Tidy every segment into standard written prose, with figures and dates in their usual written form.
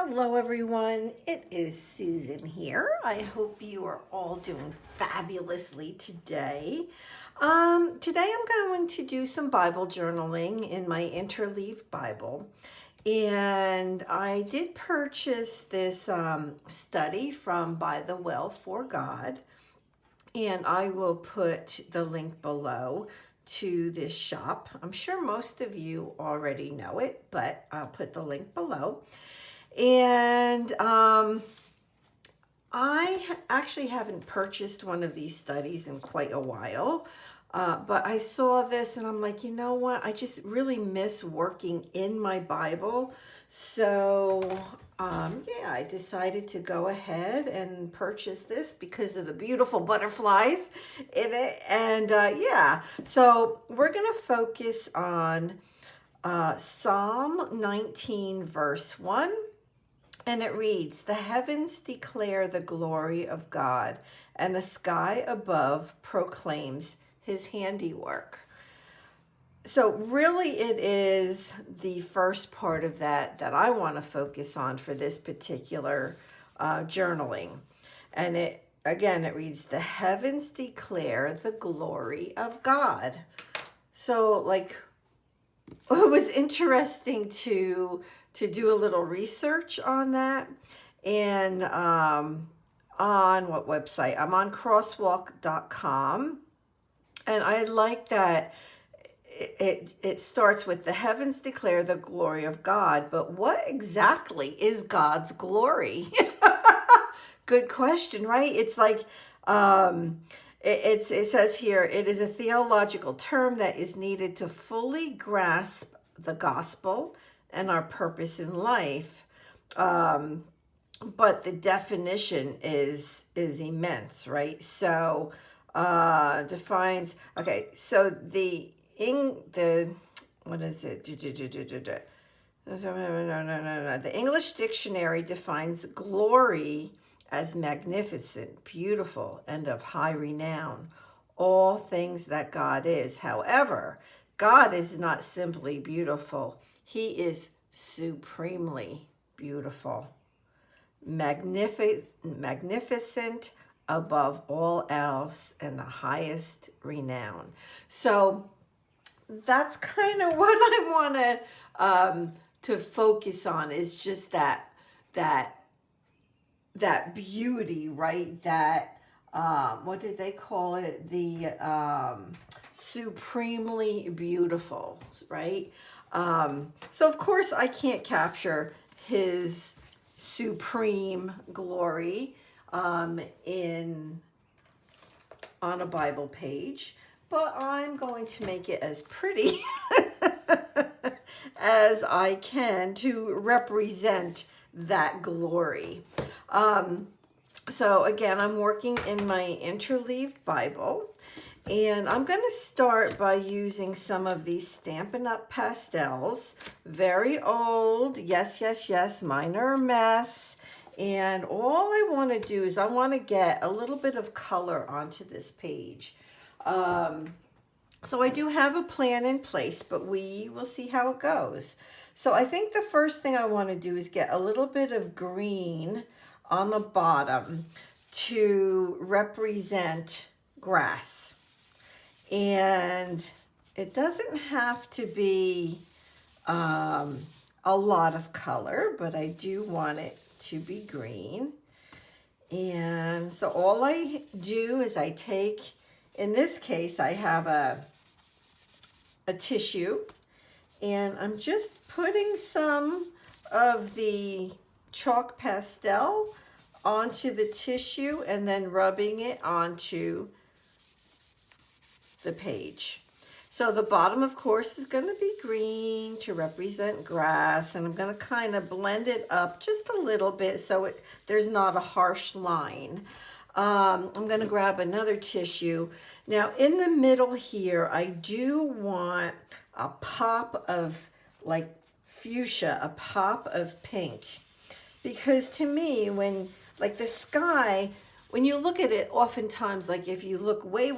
Hello everyone, it is Susan here. I hope you are all doing fabulously today. Today I'm going to do some Bible journaling in my interleaved Bible. And I did purchase this study from By the Well for God. And I will put the link below to this shop. I'm sure most of you already know it, but I'll put the link below. And I actually haven't purchased one of these studies in quite a while, but I saw this and I'm like, you know what? I just really miss working in my Bible. So yeah, I decided to go ahead and purchase this because of the beautiful butterflies in it. And yeah, so we're going to focus on Psalm 19, verse 1. And it reads, "The heavens declare the glory of God, and the sky above proclaims his handiwork." So really it is the first part of that I want to focus on for this particular journaling. And it reads, "The heavens declare the glory of God." So like, it was interesting to do a little research on that. And on what website? I'm on crosswalk.com. And I like that it starts with, "The heavens declare the glory of God." But what exactly is God's glory? Good question, right? It's like, it says here, "It is a theological term that is needed to fully grasp the gospel and our purpose in life." But the definition is immense, right? So defines, okay, so the what is it? The English dictionary defines glory as magnificent, beautiful, and of high renown, all things that God is. However, God is not simply beautiful. He is supremely beautiful, magnificent above all else, and the highest renown. So that's kind of what I want to focus on, is just that beauty, right? That what did they call it? The supremely beautiful, right? So of course I can't capture his supreme glory on a Bible page, but I'm going to make it as pretty as I can to represent that glory. So again, I'm working in my interleaved Bible, and I'm going to start by using some of these Stampin' Up! Pastels. Very old, yes, mine are a mess. And all I want to do is I want to get a little bit of color onto this page. So I do have a plan in place, but we will see how it goes. So I think the first thing I want to do is get a little bit of green on the bottom to represent grass. And it doesn't have to be a lot of color, but I do want it to be green. And so all I do is I take, in this case, I have a tissue, and I'm just putting some of the chalk pastel onto the tissue and then rubbing it onto the page. So the bottom, of course, is going to be green to represent grass, and I'm going to kind of blend it up just a little bit so there's not a harsh line. I'm going to grab another tissue. Now in the middle here, I do want a pop of like fuchsia, a pop of pink. Because to me, when like the sky, when you look at it, oftentimes, like if you look way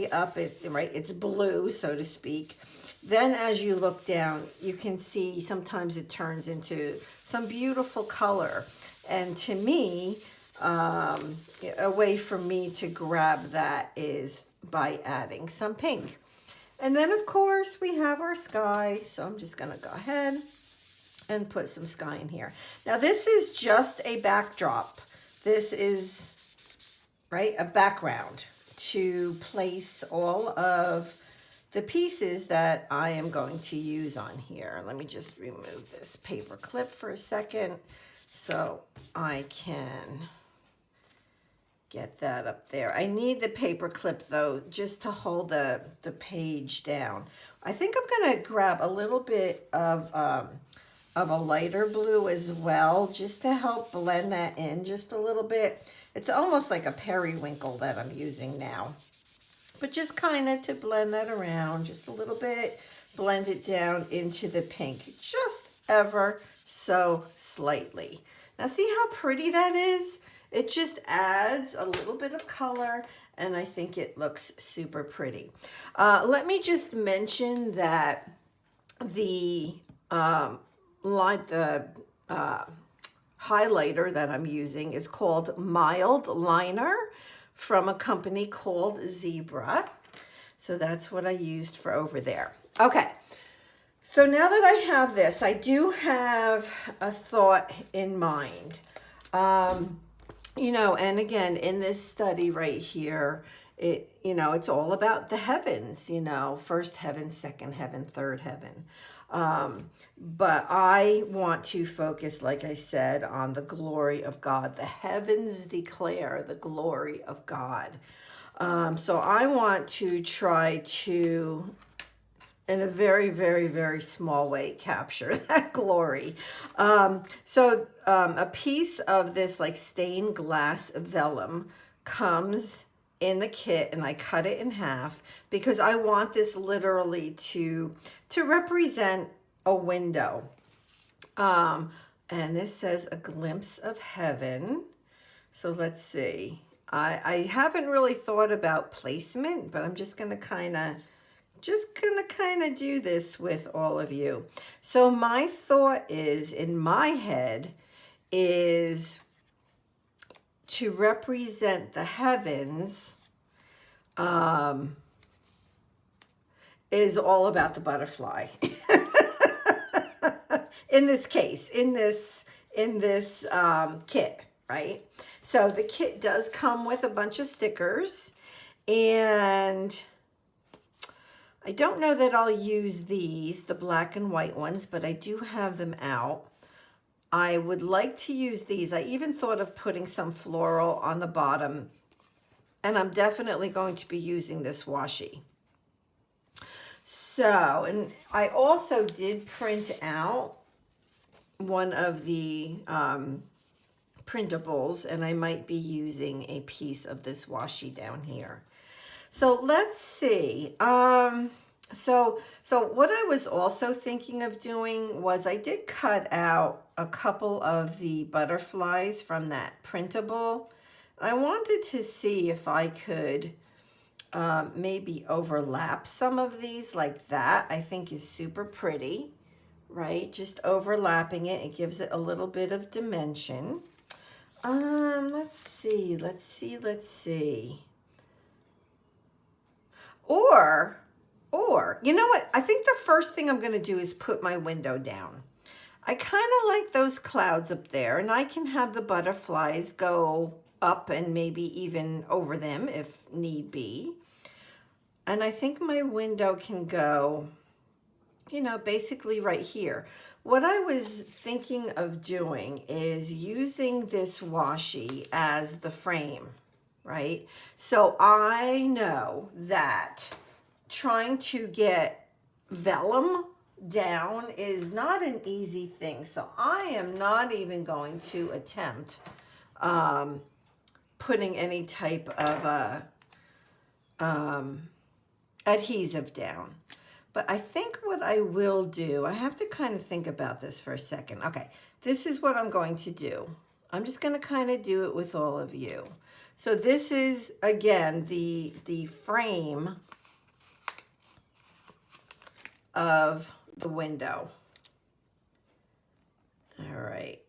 up, right, it's blue, so to speak. then as you look down, you can see sometimes it turns into some beautiful color. And to me, a way for me to grab that is by adding some pink. And then of course we have our sky. So I'm just gonna go ahead and put some sky in here. Now this is just a backdrop. This is, right, a background to place all of the pieces that I am going to use on here. Let me just remove this paper clip for a second so I can get that up there. I need the paper clip though, just to hold the page down. I think I'm gonna grab a little bit of a lighter blue as well, just to help blend that in just a little bit. It's almost like a periwinkle that I'm using now. But just kind of to blend that around just a little bit, blend it down into the pink, just ever so slightly. Now see how pretty that is? It just adds a little bit of color, and I think it looks super pretty. Let me just mention that the highlighter that I'm using is called Mild Liner from a company called Zebra. So that's what I used for over there. Okay, so now that I have this, I do have a thought in mind. You know, and again, in this study right here, it's all about the heavens, first heaven, second heaven, third heaven. But I want to focus, like I said, on the glory of God. The heavens declare the glory of God. So I want to try to, in a very, very, very small way, capture that glory. So a piece of this like stained glass vellum comes in the kit, and I cut it in half because I want this literally to represent a window. And this says a glimpse of heaven. So let's see. I haven't really thought about placement, but I'm just gonna kind of do this with all of you. So my thought is, in my head, is to represent the heavens is all about the butterfly. In this case, in this kit, right? So the kit does come with a bunch of stickers, and I don't know that I'll use these, the black and white ones, but I do have them out. I would like to use these. I even thought of putting some floral on the bottom, and I'm definitely going to be using this washi. So, and I also did print out one of the printables, and I might be using a piece of this washi down here. So let's see. So what I was also thinking of doing was I did cut out a couple of the butterflies from that printable. I wanted to see if I could maybe overlap some of these like that. I think is super pretty, right? Just overlapping it. It gives it a little bit of dimension. Let's see. Or, you know what? I think the first thing I'm going to do is put my window down. I kind of like those clouds up there, and I can have the butterflies go up and maybe even over them if need be. And I think my window can go, basically right here. What I was thinking of doing is using this washi as the frame, right? So I know that trying to get vellum down is not an easy thing. So I am not even going to attempt putting any type of adhesive down. But I think what I will do, I have to kind of think about this for a second. Okay, this is what I'm going to do. I'm just going to kind of do it with all of you. So this is, again, the frame of the window. All right.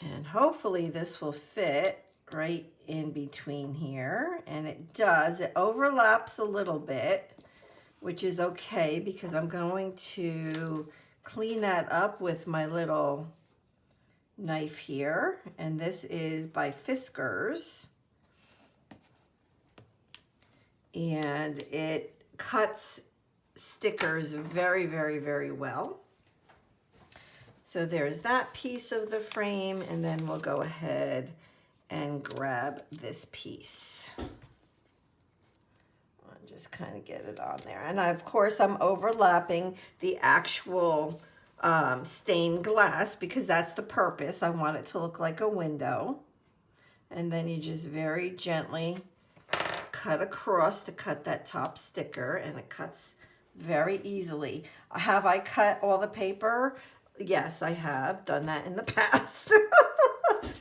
And hopefully this will fit right in between here. And it does. It overlaps a little bit, which is okay because I'm going to clean that up with my little knife here. And this is by Fiskars. And it cuts stickers very, very, very well. So there's that piece of the frame, and then we'll go ahead and grab this piece. I'll just kind of get it on there. And of course, I'm overlapping the actual stained glass because that's the purpose. I want it to look like a window. And then you just very gently cut across to cut that top sticker, and it cuts very easily. Have I cut all the paper? Yes, I have done that in the past.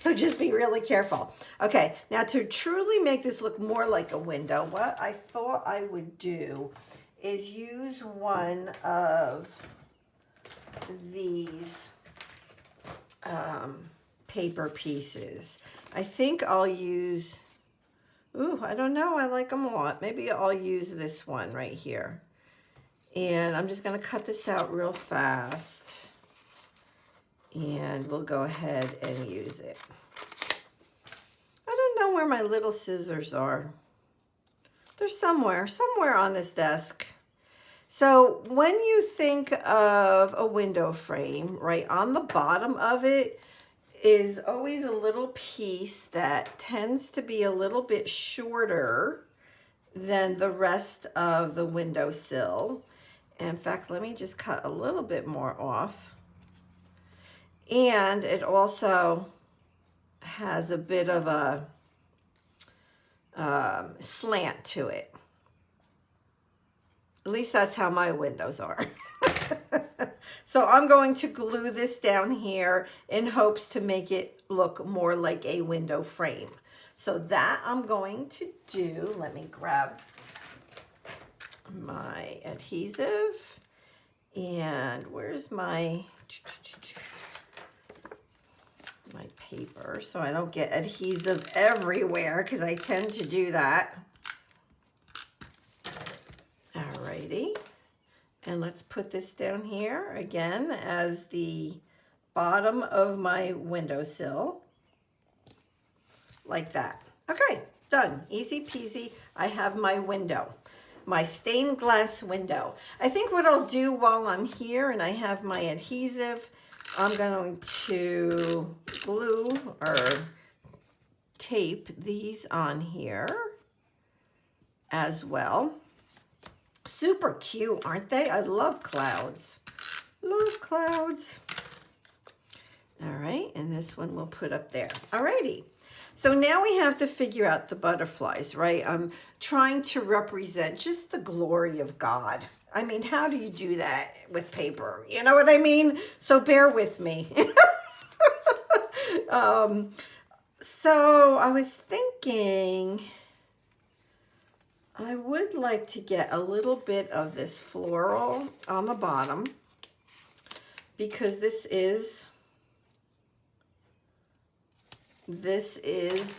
So just be really careful. Okay, now to truly make this look more like a window, what I thought I would do is use one of these paper pieces. I think I'll use, ooh, I don't know, I like them all. Maybe I'll use this one right here. And I'm just gonna cut this out real fast. And we'll go ahead and use it. I don't know where my little scissors are. They're somewhere on this desk. So when you think of a window frame, right on the bottom of it is always a little piece that tends to be a little bit shorter than the rest of the windowsill. In fact, let me just cut a little bit more off. And it also has a bit of a slant to it. At least that's how my windows are. So I'm going to glue this down here in hopes to make it look more like a window frame. So that I'm going to do. Let me grab my adhesive. And where's my paper so I don't get adhesive everywhere because I tend to do that. Alrighty. And let's put this down here again as the bottom of my windowsill. Like that. Okay, done. Easy peasy. I have my window. My stained glass window. I think what I'll do while I'm here and I have my adhesive, I'm going to glue or tape these on here as well. Super cute, aren't they? I love clouds. Love clouds. All right, and this one we'll put up there. All righty. So now we have to figure out the butterflies, right? I'm trying to represent just the glory of God. I mean, how do you do that with paper? You know what I mean? So bear with me. So I was thinking I would like to get a little bit of this floral on the bottom because this is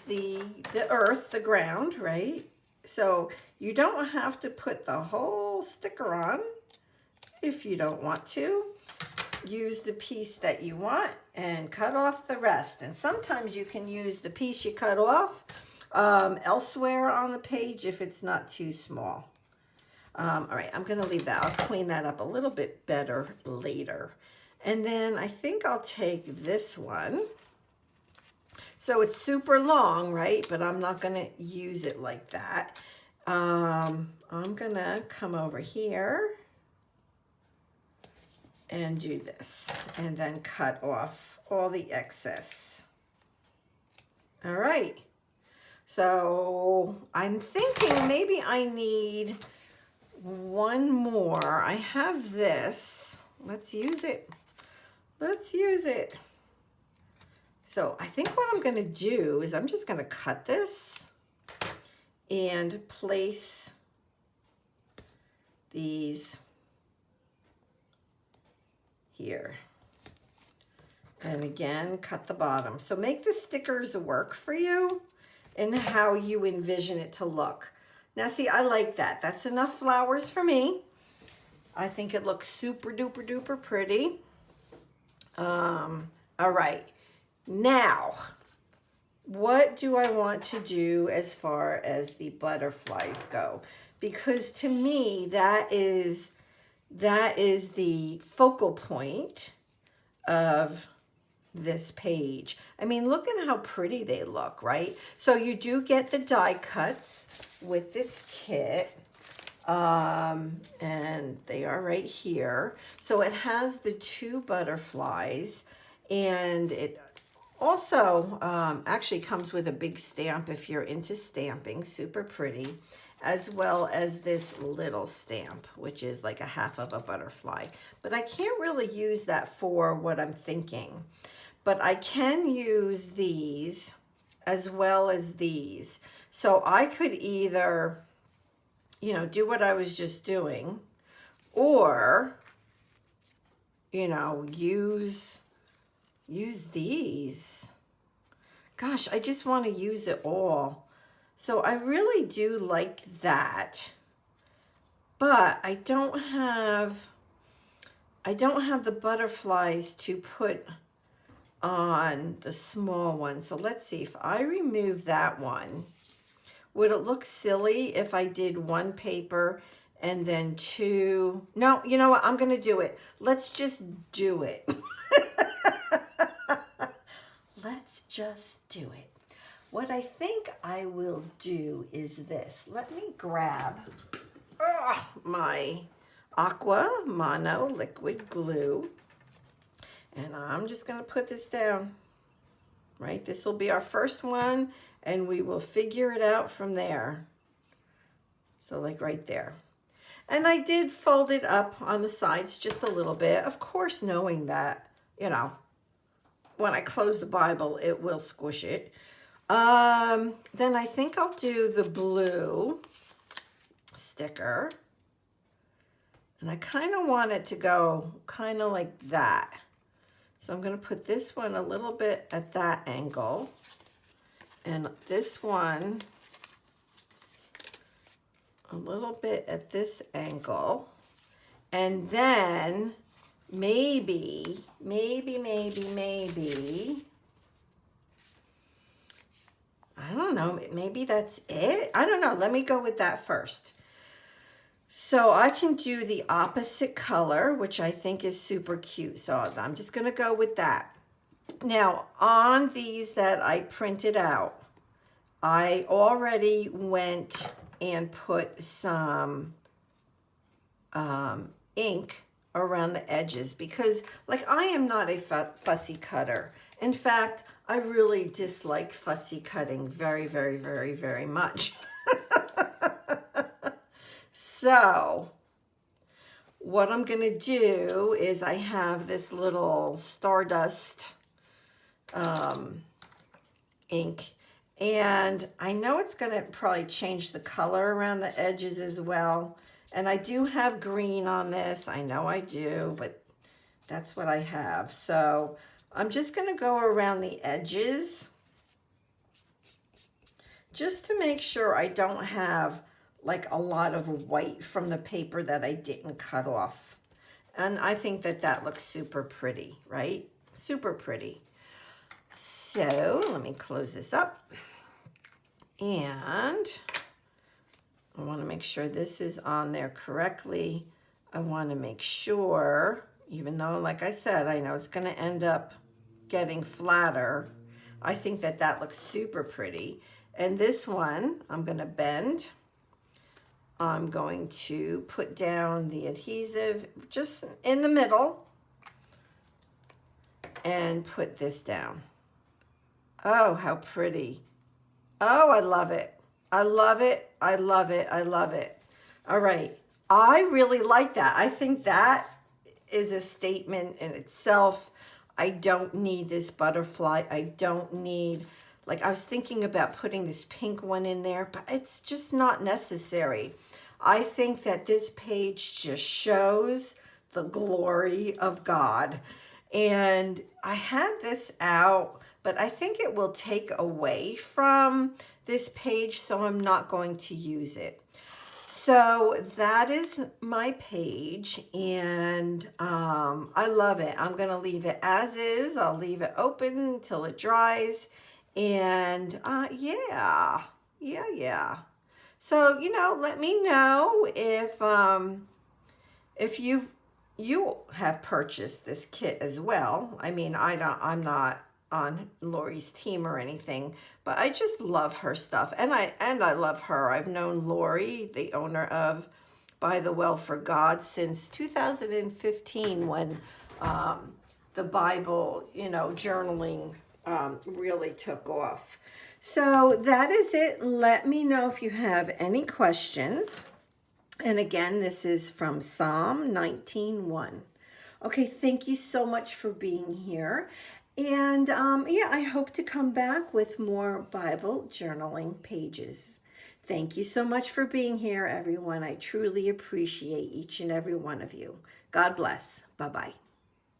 the earth, the ground, right? So you don't have to put the whole sticker on if you don't want to. Use the piece that you want and cut off the rest. And sometimes you can use the piece you cut off elsewhere on the page if it's not too small. All right, I'm gonna leave that. I'll clean that up a little bit better later. And then I think I'll take this one. So it's super long, right? But I'm not gonna use it like that. I'm gonna come over here and do this and then cut off all the excess. All right. So I'm thinking maybe I need one more. I have this. Let's use it. Let's use it. So I think what I'm going to do is I'm just going to cut this and place these here. And again, cut the bottom. So make the stickers work for you and how you envision it to look. Now see, I like that. That's enough flowers for me. I think it looks super duper duper pretty. All right, now, what do I want to do as far as the butterflies go? Because to me, that is the focal point of this page. I mean, look at how pretty they look, right? So you do get the die cuts with this kit. And they are right here. So it has the 2 butterflies, and it also actually comes with a big stamp if you're into stamping, super pretty, as well as this little stamp, which is like a half of a butterfly. But I can't really use that for what I'm thinking. But I can use these as well as these. So I could either, you know, do what I was just doing, or, you know, use these. Gosh, I just want to use it all. So I really do like that, but I don't have the butterflies to put on the small one. So let's see, if I remove that one, would it look silly if I did 1 paper and then 2? No, you know what? I'm going to do it. Let's just do it. Let's just do it. What I think I will do is this. Let me grab my Aqua Mono liquid glue. And I'm just going to put this down, right? This will be our first one, and we will figure it out from there. So like right there. And I did fold it up on the sides just a little bit, of course, knowing that, you know, when I close the Bible, it will squish it. Then I think I'll do the blue sticker. And I kind of want it to go kind of like that. So I'm going to put this one a little bit at that angle, and this one a little bit at this angle, and then maybe, I don't know, maybe that's it. I don't know. Let me go with that first. So I can do the opposite color, which I think is super cute. So I'm just going to go with that. Now, on these that I printed out, I already went and put some ink around the edges because, like, I am not a fussy cutter. In fact, I really dislike fussy cutting very, very, very, very much. So what I'm going to do is I have this little Stardust ink, and I know it's going to probably change the color around the edges as well. And I do have green on this. I know I do, but that's what I have. So I'm just going to go around the edges just to make sure I don't have like a lot of white from the paper that I didn't cut off. And I think that that looks super pretty, right? Super pretty. So let me close this up. And I want to make sure this is on there correctly. I want to make sure, even though, like I said, I know it's going to end up getting flatter, I think that that looks super pretty. And this one, I'm going to bend. I'm going to put down the adhesive just in the middle and put this down. Oh, how pretty. Oh, I love it. I love it. I love it. I love it. All right. I really like that. I think that is a statement in itself. I don't need this butterfly. I don't need Like I was thinking about putting this pink one in there, but it's just not necessary. I think that this page just shows the glory of God. And I had this out, but I think it will take away from this page, so I'm not going to use it. So that is my page, and I love it. I'm going to leave it as is. I'll leave it open until it dries. And yeah. So, let me know if you have purchased this kit as well. I mean, I'm not on Lori's team or anything, but I just love her stuff. And I love her. I've known Lori, the owner of By the Well for God, since 2015, when the Bible, journaling really took off. So that is it. Let me know if you have any questions. And again, this is from Psalm 19:1. Okay, thank you so much for being here. And I hope to come back with more Bible journaling pages. Thank you so much for being here, everyone. I truly appreciate each and every one of you. God bless. Bye-bye.